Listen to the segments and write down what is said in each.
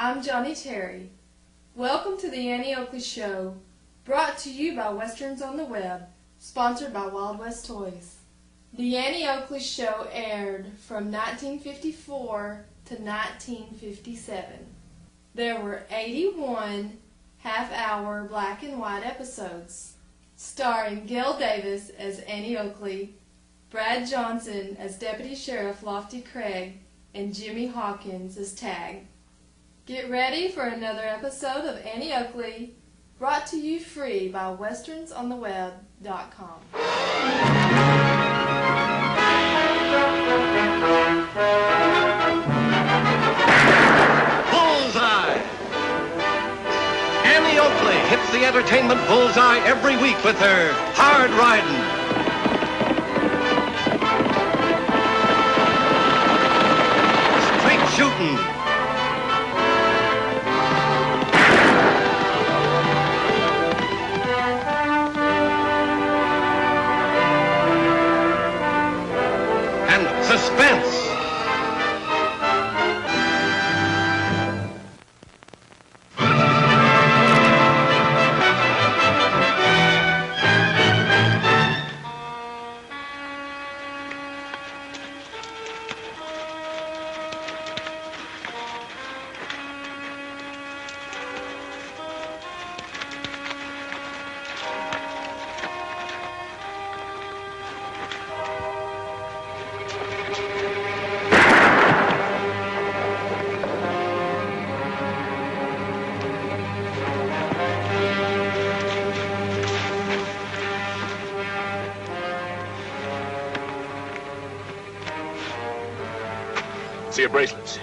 I'm Johnny Terry. Welcome to the Annie Oakley Show, brought to you by Westerns on the Web, sponsored by Wild West Toys. The Annie Oakley Show aired from 1954 to 1957. There were 81 half-hour black and white episodes, starring Gail Davis as Annie Oakley, Brad Johnson as Deputy Sheriff Lofty Craig, and Jimmy Hawkins as Tag. Get ready for another episode of Annie Oakley, brought to you free by westernsontheweb.com. Bullseye! Annie Oakley hits the entertainment bullseye every week with her hard riding, straight shooting, suspense. See your bracelets.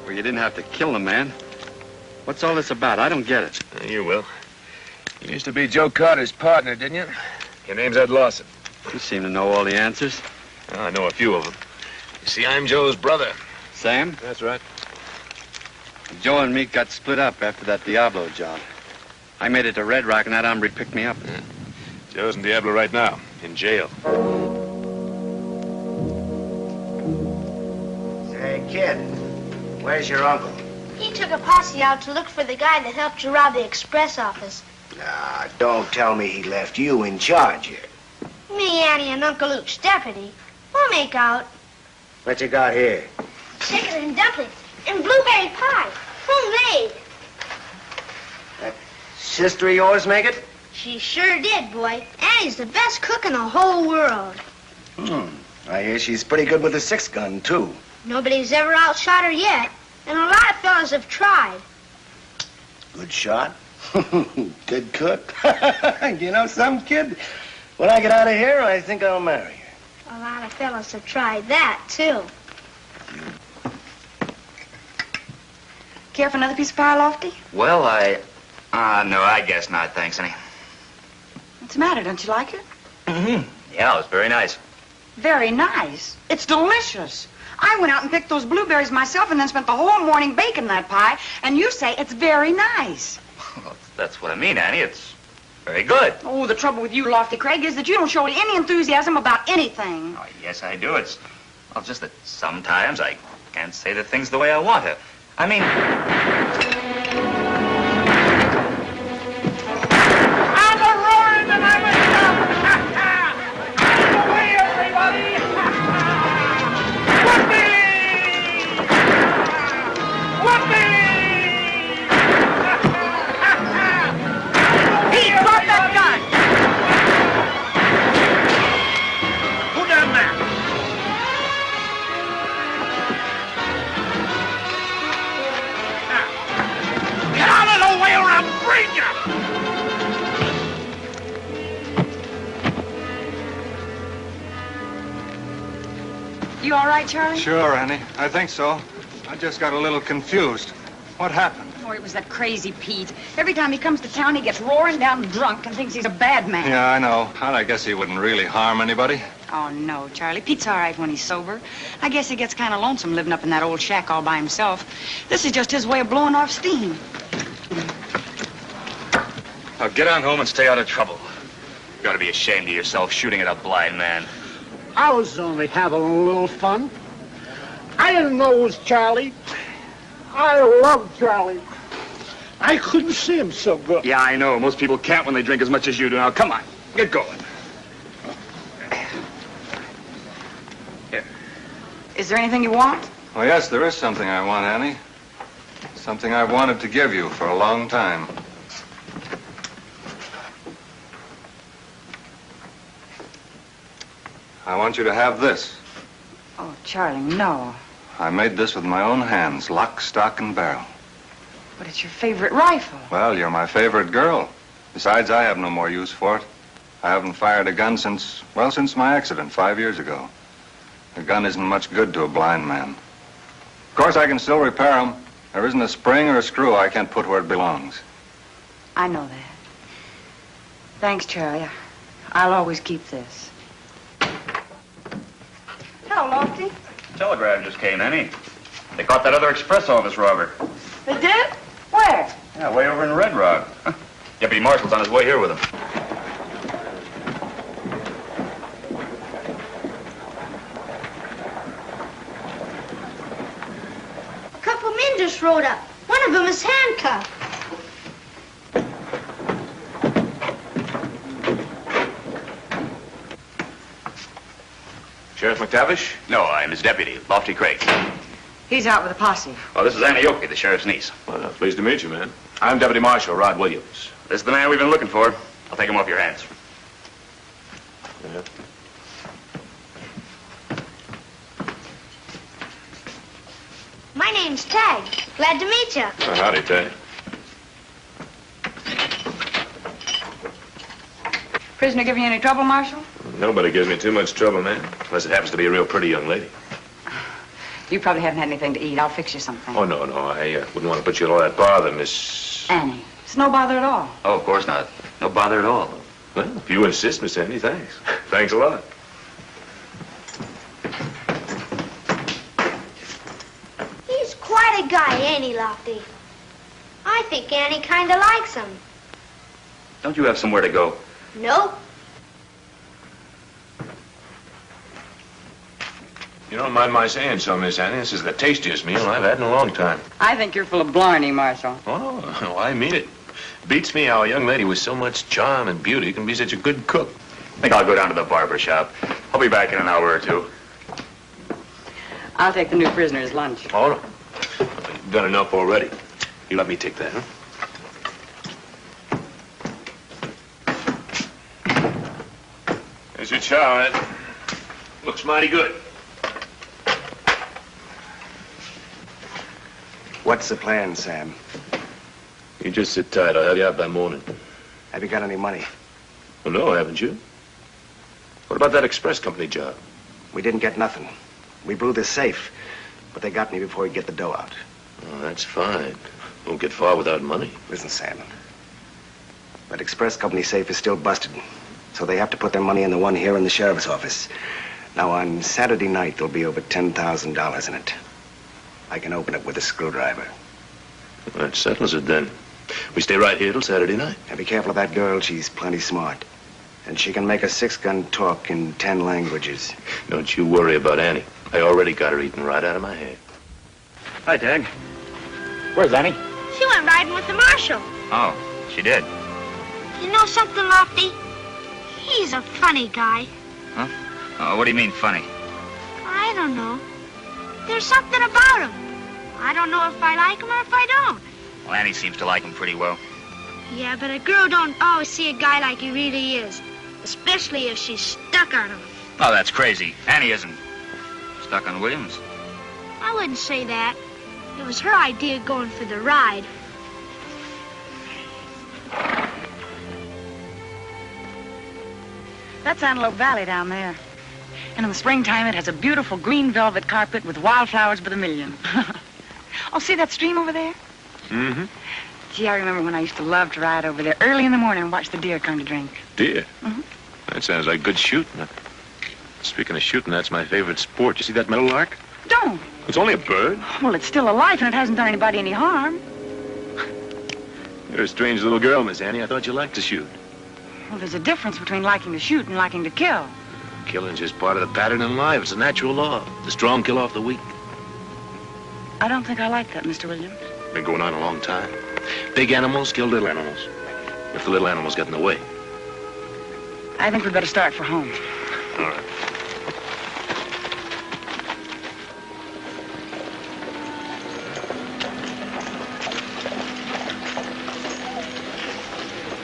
Well, you didn't have to kill the man. What's all this about? I don't get it. You will. You used to be Joe Carter's partner, didn't you? Your name's Ed Lawson. You seem to know all the answers. Well, I know a few of them. You see, I'm Joe's brother. Sam? That's right. Joe and me got split up after that Diablo job. I made it to Red Rock, and that hombre picked me up. Yeah. Joe's in Diablo right now, in jail. Hey, kid, where's your uncle? He took a posse out to look for the guy that helped you rob the express office. Nah, don't tell me he left you in charge here. Me, Annie, and Uncle Luke's deputy. We'll make out. What you got here? Chicken and dumplings and blueberry pie. Homemade. That sister of yours make it? She sure did, boy. Annie's the best cook in the whole world. I hear she's pretty good with a 6-gun, too. Nobody's ever outshot her yet, and a lot of fellas have tried. Good shot. Good cook. You know, some kid, when I get out of here, I think I'll marry her. A lot of fellas have tried that, too. Care for another piece of pie, Lofty? Well, no, I guess not, thanks, Annie. What's the matter? Don't you like it? Yeah, it was very nice. Very nice. It's delicious. I went out and picked those blueberries myself and then spent the whole morning baking that pie, and you say it's very nice. Well, that's what I mean, Annie. It's very good. Oh, the trouble with you, Lofty Craig, is that you don't show any enthusiasm about anything. Oh, yes, I do. It's, well, just that sometimes I can't say the things the way I want to. I mean... I'm a roaring and I'm a shouting. Out of the way, everybody. Pete, drop that gun! Who done that? Get out of the way or I'll bring you! You all right, Charlie? Sure, Annie. I think so. I just got a little confused. What happened? Oh, it was that crazy Pete. Every time he comes to town, he gets roaring down drunk and thinks he's a bad man. Yeah, I know. Well, I guess he wouldn't really harm anybody. Oh, no, Charlie. Pete's all right when he's sober. I guess he gets kind of lonesome living up in that old shack all by himself. This is just his way of blowing off steam. Now get on home and stay out of trouble. You ought to be ashamed of yourself shooting at a blind man. I was only having a little fun. I didn't know it was Charlie. I love Charlie. I couldn't see him so good. Yeah, I know. Most people can't when they drink as much as you do. Now, come on. Get going. Here. Is there anything you want? Oh, yes, there is something I want, Annie. Something I've wanted to give you for a long time. I want you to have this. Oh, Charlie, no. I made this with my own hands, lock, stock, and barrel. But it's your favorite rifle. Well, you're my favorite girl. Besides, I have no more use for it. I haven't fired a gun since my accident 5 years ago. A gun isn't much good to a blind man. Of course, I can still repair them. There isn't a spring or a screw I can't put where it belongs. I know that. Thanks, Charlie. I'll always keep this. Hello, Lofty. Telegram just came, Annie. They caught that other express office robber. They did? Where? Yeah, way over in Red Rock. Deputy Marshal's on his way here with him. A couple men just rode up. One of them is handcuffed. Sheriff McTavish? No, I'm his deputy, Lofty Craig. He's out with a posse. Oh, this is Annie Oakley, the sheriff's niece. Well, pleased to meet you, man. I'm Deputy Marshal Rod Williams. This is the man we've been looking for. I'll take him off your hands. Yeah. My name's Tag. Glad to meet you. Oh, howdy, Tay. Prisoner give you any trouble, Marshal? Nobody gives me too much trouble, man. Unless it happens to be a real pretty young lady. You probably haven't had anything to eat. I'll fix you something. Oh, no. I wouldn't want to put you in all that bother, Miss... Annie. It's no bother at all. Oh, of course not. No bother at all. Well, if you insist, Miss Annie, thanks. Thanks a lot. He's quite a guy, ain't he, Lofty? I think Annie kind of likes him. Don't you have somewhere to go? Nope. You don't mind my saying so, Miss Annie. This is the tastiest meal I've had in a long time. I think you're full of blarney, Marshal. Oh, I mean it. Beats me how a young lady with so much charm and beauty can be such a good cook. I think I'll go down to the barber shop. I'll be back in an hour or two. I'll take the new prisoner's lunch. Oh, no. You've done enough already. You let me take that, huh? There's your chow, Ed. Looks mighty good. What's the plan, Sam? You just sit tight. I'll have you out by morning. Have you got any money? Well, no, haven't you? What about that express company job? We didn't get nothing. We blew the safe, but they got me before we get the dough out. Oh, that's fine. Won't get far without money. Listen, Sam. That express company safe is still busted, so they have to put their money in the one here in the sheriff's office. Now, on Saturday night, there'll be over $10,000 in it. I can open it with a screwdriver. Well, that settles it, then. We stay right here till Saturday night. Now, be careful of that girl. She's plenty smart. And she can make a 6-gun talk in 10 languages. Don't you worry about Annie. I already got her eating right out of my head. Hi, Tag. Where's Annie? She went riding with the marshal. Oh, she did. You know something, Lofty? He's a funny guy. Huh? Oh, what do you mean, funny? I don't know. There's something about him. I don't know if I like him or if I don't. Well, Annie seems to like him pretty well. Yeah, but a girl don't always see a guy like he really is. Especially if she's stuck on him. Oh, that's crazy. Annie isn't stuck on Williams. I wouldn't say that. It was her idea going for the ride. That's Antelope Valley down there. And in the springtime, it has a beautiful green velvet carpet with wildflowers by the million. Oh, see that stream over there? Mm-hmm. Gee, I remember when I used to love to ride over there early in the morning and watch the deer come to drink. Deer? Mm-hmm. That sounds like good shooting. Speaking of shooting, that's my favorite sport. You see that meadowlark? Don't. It's only a bird. Well, it's still alive and it hasn't done anybody any harm. You're a strange little girl, Miss Annie. I thought you liked to shoot. Well, there's a difference between liking to shoot and liking to kill. Killing's just part of the pattern in life. It's a natural law. The strong kill off the weak. I don't think I like that, Mr. Williams. Been going on a long time. Big animals kill little animals. If the little animals get in the way. I think we'd better start for home. All right.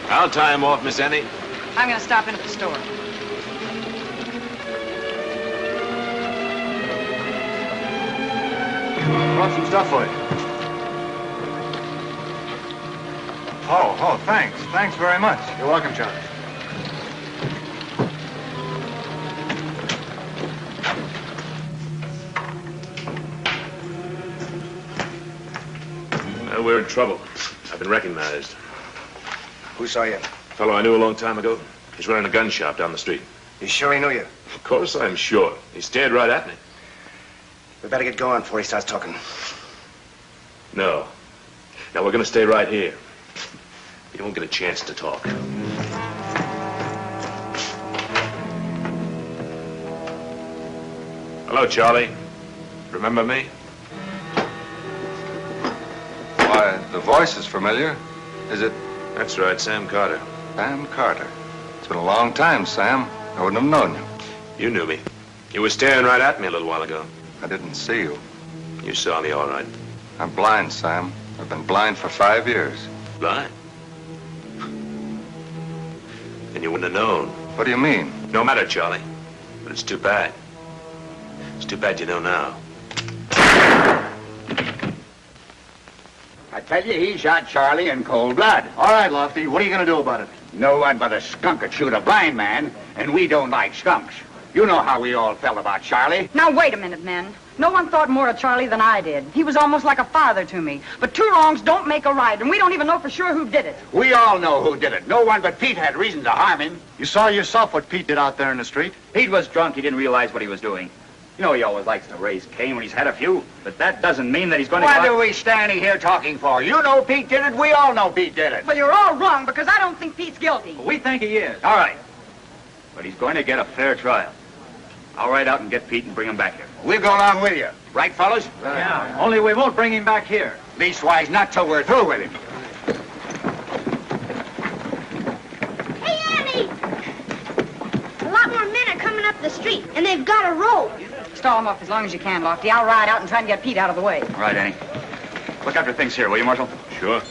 I'll tie him off, Miss Annie. I'm going to stop in at the store. Brought some stuff for you. Oh, thanks. Thanks very much. You're welcome, Charlie. Well, we're in trouble. I've been recognized. Who saw you? Fellow I knew a long time ago. He's running a gun shop down the street. You sure he knew you? Of course I'm sure. He stared right at me. We better get going before he starts talking. No. Now, we're going to stay right here. You won't get a chance to talk. Hello, Charlie. Remember me? Why, the voice is familiar. Is it That's right, Sam Carter. Sam Carter? It's been a long time, Sam. I wouldn't have known you. You knew me. You were staring right at me a little while ago. I didn't see you. You saw me all right. I'm blind, Sam. I've been blind for 5 years. Blind? Then you wouldn't have known. What do you mean? No matter, Charlie. But it's too bad. It's too bad you know now. I tell you, he shot Charlie in cold blood. All right, Lofty. What are you going to do about it? No one but a skunk could shoot a blind man, and we don't like skunks. You know how we all felt about Charlie. Now, wait a minute, men. No one thought more of Charlie than I did. He was almost like a father to me. But 2 wrongs don't make a right, and we don't even know for sure who did it. We all know who did it. No one but Pete had reason to harm him. You saw yourself what Pete did out there in the street. Pete was drunk. He didn't realize what he was doing. You know he always likes to raise Cain when he's had a few, but that doesn't mean that he's going to... What are we standing here talking for? You know Pete did it. We all know Pete did it. But you're all wrong, because I don't think Pete's guilty. We think he is. All right. But he's going to get a fair trial. I'll ride out and get Pete and bring him back here. We'll go along with you. Right, fellas? Yeah, only we won't bring him back here. Leastwise, not till we're through with him. Hey, Annie! A lot more men are coming up the street, and they've got a rope. Stall him off as long as you can, Lofty. I'll ride out and try and get Pete out of the way. All right, Annie. Look after things here, will you, Marshal? Sure.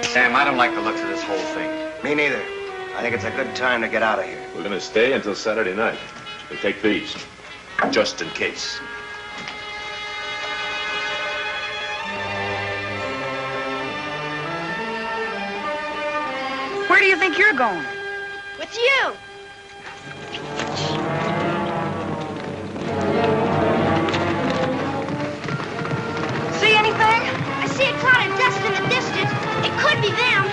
Sam, I don't like the looks of this whole thing. Me neither. I think it's a good time to get out of here. We're going to stay until Saturday night. We'll take these, just in case. Where do you think you're going? With you. See anything? I see a cloud of dust in the distance. It could be them.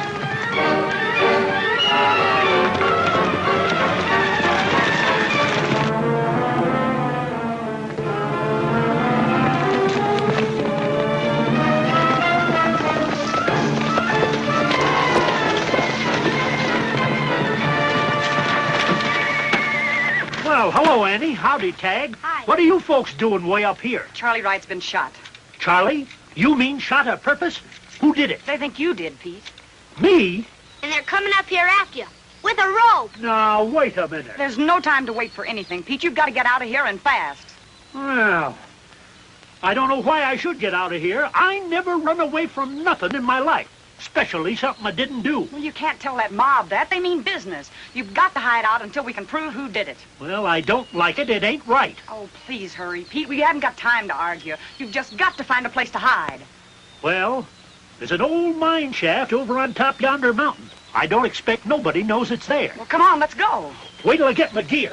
Well, hello, Annie. Howdy, Tag. Hi. What are you folks doing way up here? Charlie Wright's been shot. Charlie? You mean shot on purpose? Who did it? They think you did, Pete. Me? And they're coming up here after you. With a rope. Now, wait a minute. There's no time to wait for anything, Pete. You've got to get out of here and fast. Well, I don't know why I should get out of here. I never run away from nothing in my life. Especially something I didn't do. Well, you can't tell that mob that. They mean business. You've got to hide out until we can prove who did it. Well, I don't like it. It ain't right. Oh, please hurry, Pete. We haven't got time to argue. You've just got to find a place to hide. Well, there's an old mine shaft over on top yonder mountain. I don't expect nobody knows it's there. Well, come on, let's go. Wait till I get my gear.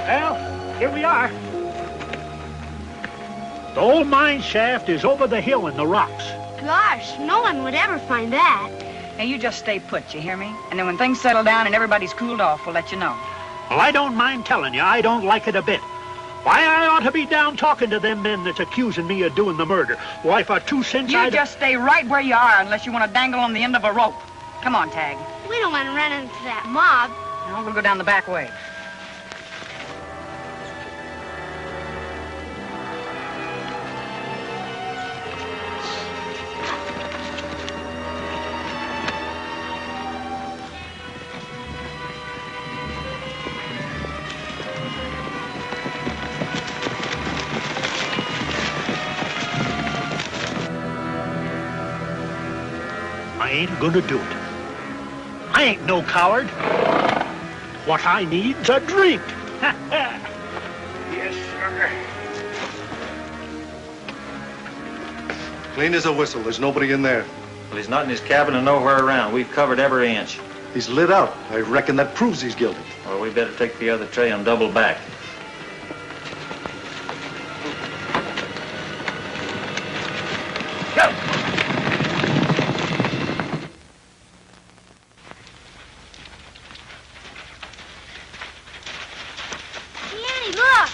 Well, here we are. The old mine shaft is over the hill in the rocks. Gosh, no one would ever find that. Now, you just stay put, you hear me? And then when things settle down and everybody's cooled off, we'll let you know. Well, I don't mind telling you, I don't like it a bit. Why, I ought to be down talking to them men that's accusing me of doing the murder. Why, for 2 cents You just stay right where you are unless you want to dangle on the end of a rope. Come on, Tag. We don't want to run into that mob. Now, we'll go down the back way. I ain't gonna do it. I ain't no coward. What I need's a drink. Yes, sir. Clean as a whistle. There's nobody in there. Well, he's not in his cabin and nowhere around. We've covered every inch. He's lit out. I reckon that proves he's guilty. Well, we better take the other tray and double back. Go! Annie, look!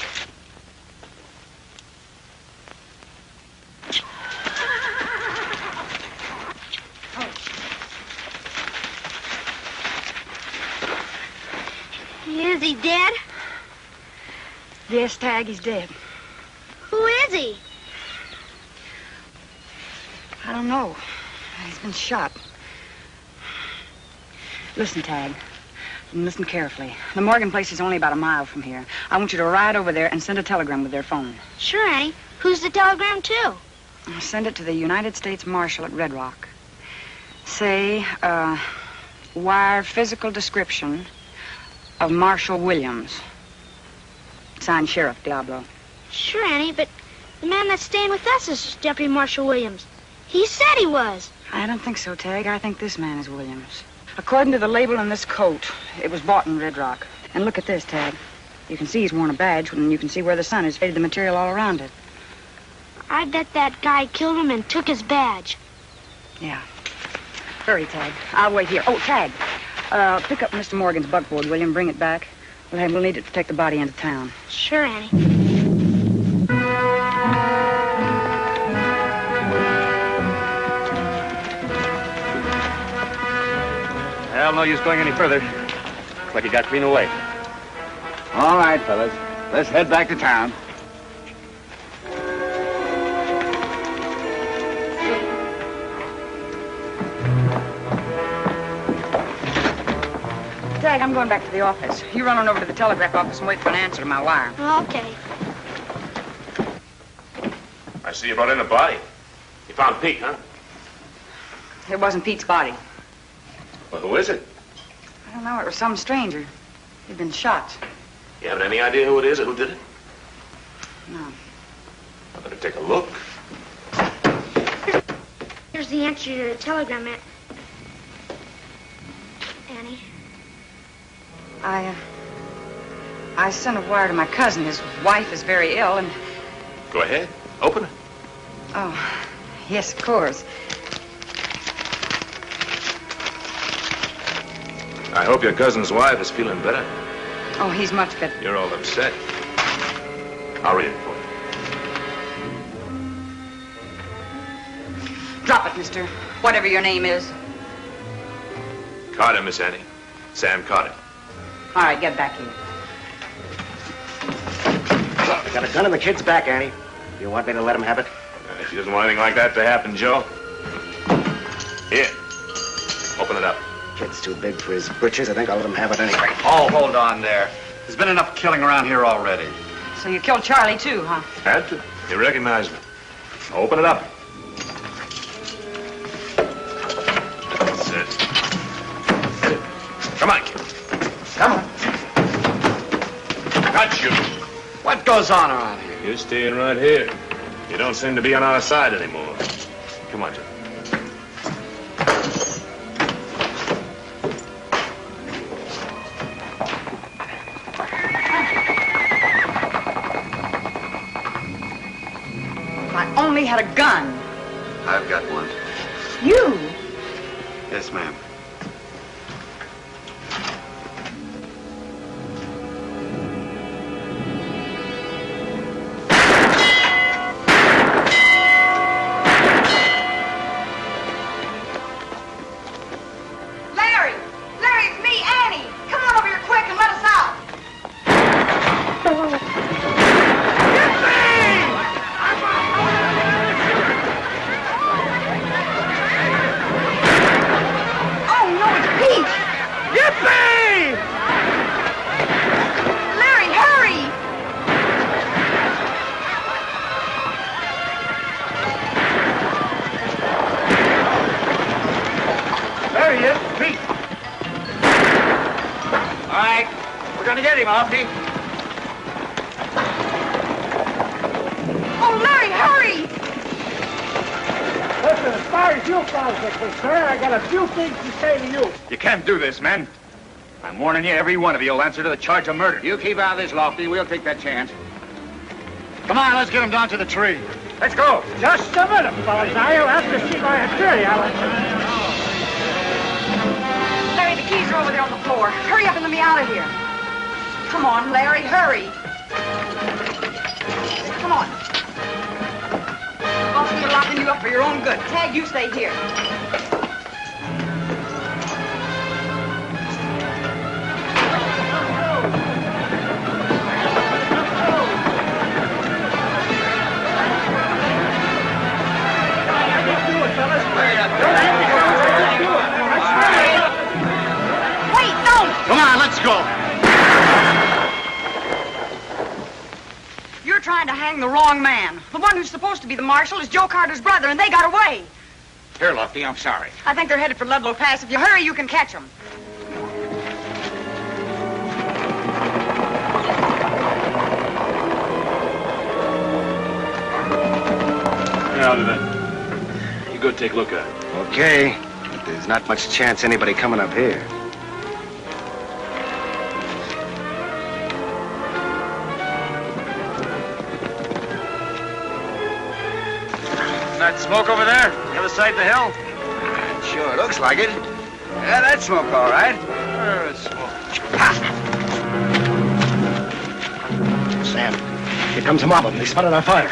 Is he dead? Yes, Tag, he's dead. Who is he? I don't know. He's been shot. Listen, Tag. And listen carefully. The Morgan place is only about a mile from here. I want you to ride over there and send a telegram with their phone. Sure, Annie. Who's the telegram to? Send it to the United States Marshal at Red Rock. Say, wire physical description of Marshal Williams. Signed Sheriff Diablo. Sure, Annie, but the man that's staying with us is Deputy Marshal Williams. He said he was. I don't think so, Tag. I think this man is Williams. According to the label on this coat, it was bought in Red Rock. And look at this, Tag. You can see he's worn a badge, and you can see where the sun has faded the material all around it. I bet that guy killed him and took his badge. Yeah. Hurry, Tag. I'll wait here. Oh, Tag. Pick up Mr. Morgan's buckboard, will you, and bring it back? We'll need it to take the body into town. Sure, Annie. Well, no use going any further. Looks like he got clean away. All right, fellas. Let's head back to town. Tag, I'm going back to the office. You run on over to the telegraph office and wait for an answer to my wire. Okay. I see you brought in a body. You found Pete, huh? It wasn't Pete's body. Well, who is it? I don't know. It was some stranger. He'd been shot. You have any idea who it is or who did it? No. I better take a look. Here's the answer to the telegram, Annie. I sent a wire to my cousin. His wife is very ill, and... Go ahead. Open it. Oh, yes, of course. I hope your cousin's wife is feeling better. Oh, he's much better. You're all upset. I'll read it for you. Drop it, mister. Whatever your name is. Carter, Miss Annie. Sam Carter. All right, get back here. Got a gun in the kid's back, Annie. You want me to let him have it? If he doesn't want anything like that to happen, Joe. Here. Open it up. Kid's too big for his britches. I think I'll let him have it anyway. Oh, hold on there. There's been enough killing around here already. So you killed Charlie, too, huh? Had to. He recognized me. Open it up. That's it. Hit it. Come on, kid. Come on. Got you. What goes on around here? You're staying right here. You don't seem to be on our side anymore. Come on, Joe. I only had a gun. I've got one. You? Yes, ma'am. We're gonna get him, Lofty. Oh, Larry, hurry! Listen, as far as you fellas are concerned, I got a few things to say to you. You can't do this, men. I'm warning you, every one of you will answer to the charge of murder. You keep out of this, Lofty. We'll take that chance. Come on, let's get him down to the tree. Let's go. Just a minute, fellas. I'll have to see my attorney. Larry, the keys are over there on the floor. Hurry up and let me out of here. Come on, Larry, hurry. Come on. Boss, we're locking you up for your own good. Tag, you stay here. Wait, don't! Come on, let's go. You're trying to hang the wrong man. The one who's supposed to be the marshal is Joe Carter's brother, and they got away. Here, Lofty, I'm sorry. I think they're headed for Ludlow Pass. If you hurry, you can catch them. Yeah, I'll do that. You go take a look at it. Okay, but there's not much chance anybody coming up here. That smoke over there, the other side of the hill? Sure, looks like it. Yeah, that's smoke, all right. There's smoke. Sam, here comes a mob of them. They spotted our fire.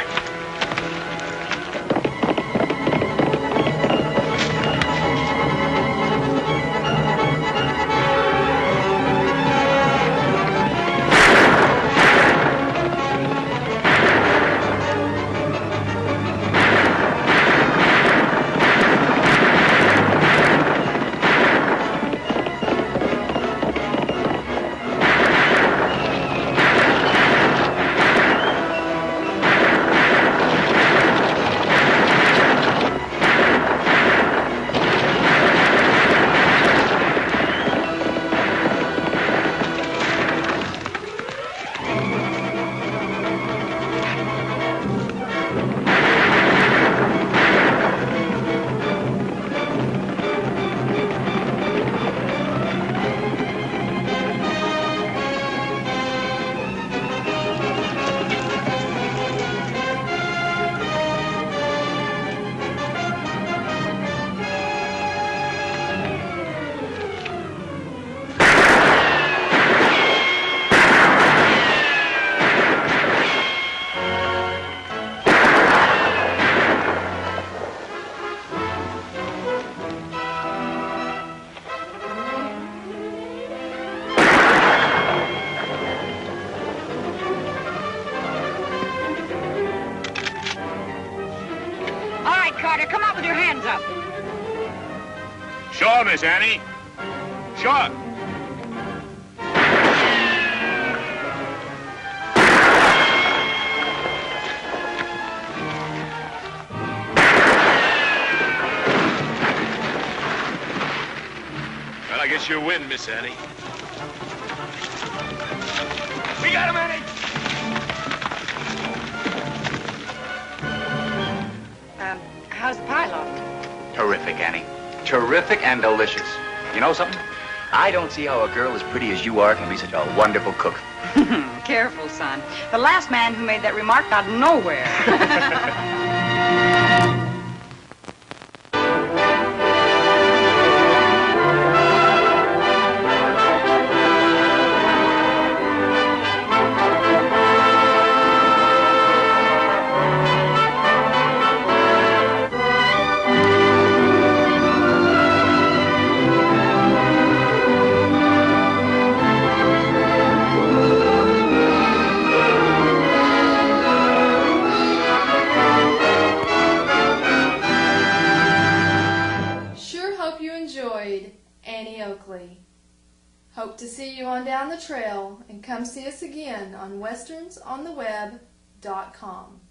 Carter, come out with your hands up. Sure, Miss Annie. Sure. Well, I guess you win, Miss Annie. We got him, Annie! How's the pie, Lofty? Terrific, Annie. Terrific and delicious. You know something? I don't see how a girl as pretty as you are can be such a wonderful cook. Careful, son. The last man who made that remark got nowhere. Annie Oakley. Hope to see you on down the trail and come see us again on westernsontheweb.com.